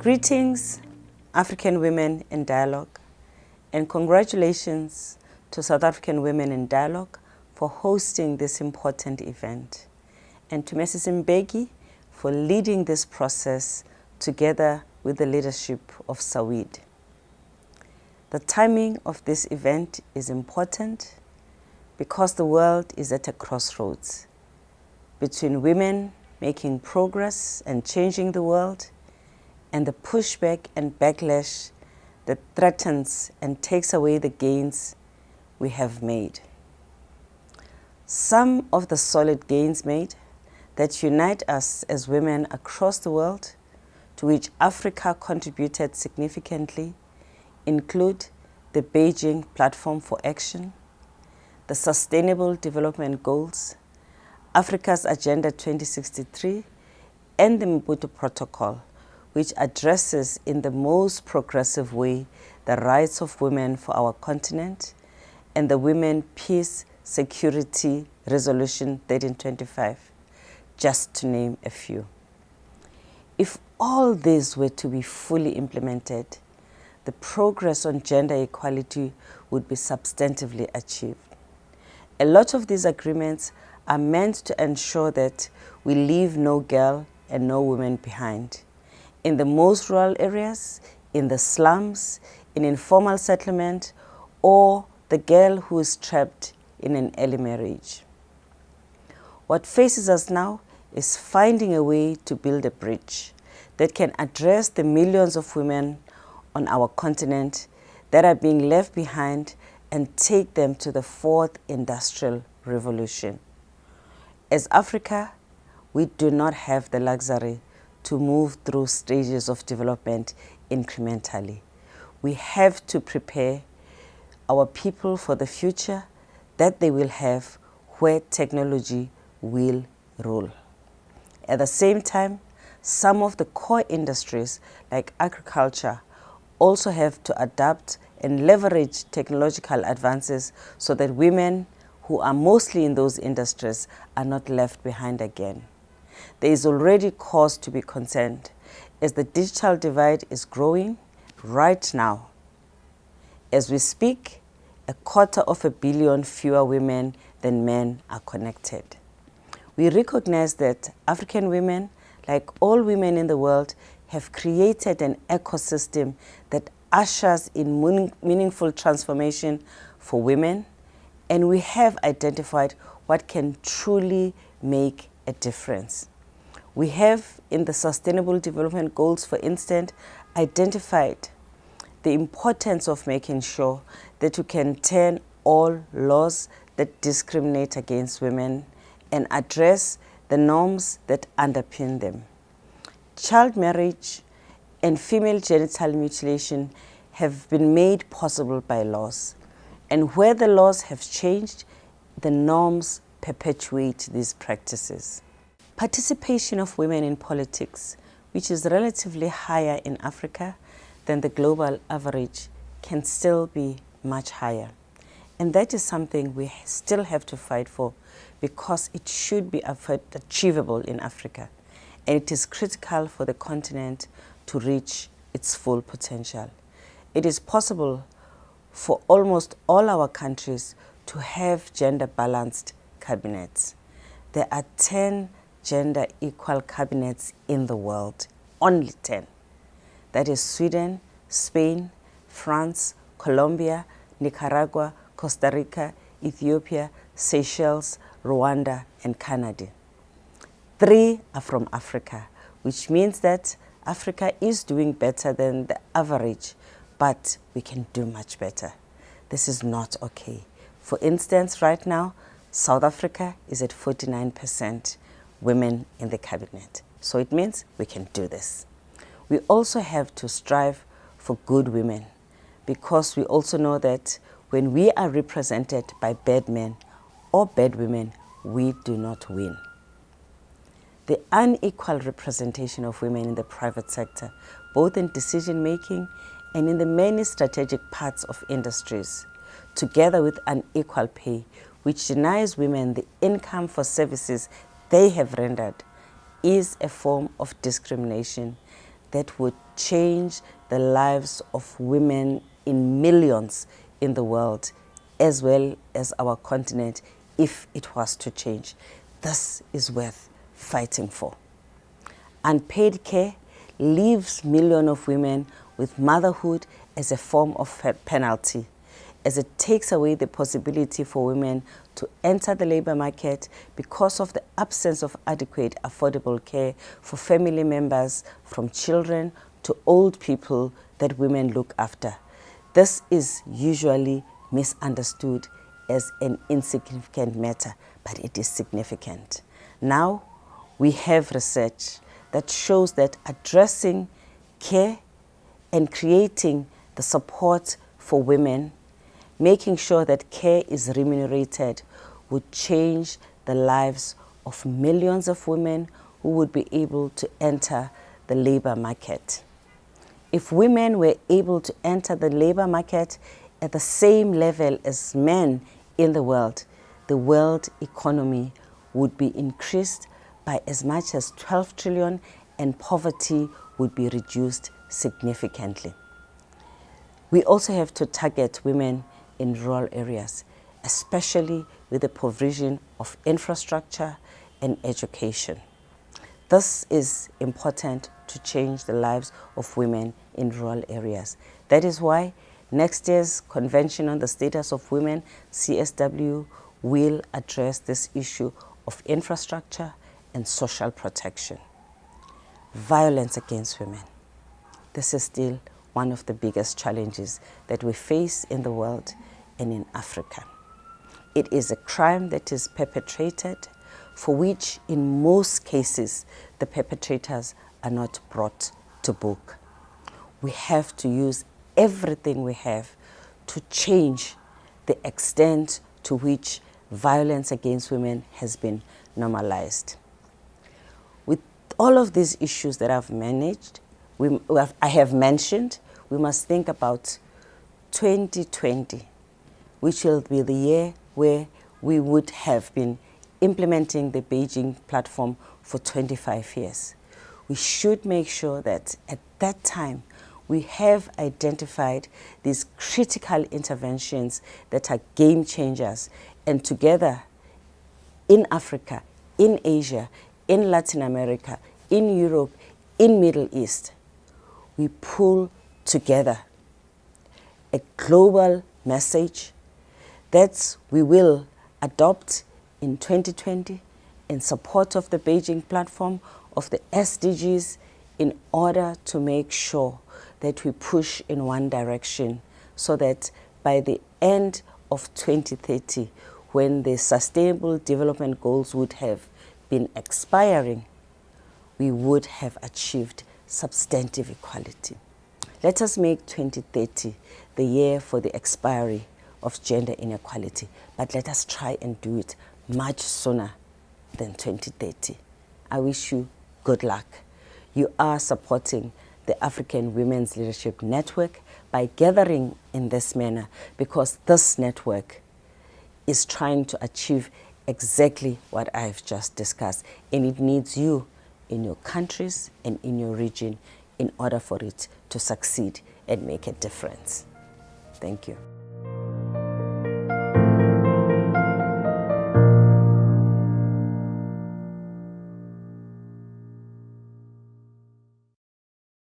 Greetings, African Women in Dialogue, and congratulations to South African Women in Dialogue for hosting this important event, and to Mrs. Mbeki for leading this process together with the leadership of SAWID. The timing of this event is important because the world is at a crossroads between women making progress and changing the world and the pushback and backlash that threatens and takes away the gains we have made. Some of the solid gains made that unite us as women across the world, to which Africa contributed significantly, include the Beijing Platform for Action, the Sustainable Development Goals, Africa's Agenda 2063, and the Maputo Protocol, which addresses in the most progressive way the rights of women for our continent, and the Women, Peace, Security Resolution 1325, just to name a few. If all these were to be fully implemented, the progress on gender equality would be substantively achieved. A lot of these agreements are meant to ensure that we leave no girl and no woman behind. In the most rural areas, in the slums, in informal settlement, or the girl who is trapped in an early marriage. What faces us now is finding a way to build a bridge that can address the millions of women on our continent that are being left behind and take them to the fourth industrial revolution. As Africa, we do not have the luxury to move through stages of development incrementally. We have to prepare our people for the future that they will have, where technology will rule. At the same time, some of the core industries like agriculture also have to adapt and leverage technological advances so that women who are mostly in those industries are not left behind again. There is already cause to be concerned as the digital divide is growing right now. As we speak, 250 million fewer women than men are connected. We recognize that African women, like all women in the world, have created an ecosystem that ushers in meaningful transformation for women, and we have identified what can truly make a difference. We have, in the Sustainable Development Goals, for instance, identified the importance of making sure that we can turn all laws that discriminate against women and address the norms that underpin them. Child marriage and female genital mutilation have been made possible by laws. And where the laws have changed, the norms perpetuate these practices. Participation of women in politics, which is relatively higher in Africa than the global average, can still be much higher. And that is something we still have to fight for, because it should be achievable in Africa. And it is critical for the continent to reach its full potential. It is possible for almost all our countries to have gender-balanced cabinets. There are 10 gender-equal cabinets in the world, only 10. That is Sweden, Spain, France, Colombia, Nicaragua, Costa Rica, Ethiopia, Seychelles, Rwanda, and Canada. 3 are from Africa, which means that Africa is doing better than the average, but we can do much better. This is not okay. For instance, right now, South Africa is at 49% women in the cabinet. So it means we can do this. We also have to strive for good women, because we also know that when we are represented by bad men or bad women, we do not win. The unequal representation of women in the private sector, both in decision-making and in the many strategic parts of industries, together with unequal pay, which denies women the income for services they have rendered, is a form of discrimination that would change the lives of women in millions in the world, as well as our continent, if it was to change. This is worth fighting for. Unpaid care leaves millions of women with motherhood as a form of penalty, as it takes away the possibility for women to enter the labor market because of the absence of adequate, affordable care for family members, from children to old people that women look after. This is usually misunderstood as an insignificant matter, but it is significant. Now, we have research that shows that addressing care and creating the support for women, making sure that care is remunerated, would change the lives of millions of women who would be able to enter the labor market. If women were able to enter the labor market at the same level as men in the world economy would be increased by as much as 12 trillion and poverty would be reduced significantly. We also have to target women in rural areas, especially with the provision of infrastructure and education. This is important to change the lives of women in rural areas. That is why next year's Convention on the Status of Women, CSW, will address this issue of infrastructure and social protection. Violence against women. This is still one of the biggest challenges that we face in the world and in Africa. It is a crime that is perpetrated, for which in most cases the perpetrators are not brought to book. We have to use everything we have to change the extent to which violence against women has been normalized. With all of these issues that I have mentioned, we must think about 2020, which will be the year where we would have been implementing the Beijing platform for 25 years. We should make sure that at that time we have identified these critical interventions that are game changers, and together in Africa, in Asia, in Latin America, in Europe, in Middle East, we pull together a global message that we will adopt in 2020 in support of the Beijing platform of the SDGs, in order to make sure that we push in one direction, so that by the end of 2030, when the Sustainable Development Goals would have been expiring, we would have achieved substantive equality. Let us make 2030 the year for the expiry of gender inequality, but let us try and do it much sooner than 2030. I wish you good luck. You are supporting the African Women's Leadership Network by gathering in this manner, because this network is trying to achieve exactly what I've just discussed, and it needs you in your countries and in your region in order for it to succeed and make a difference. Thank you.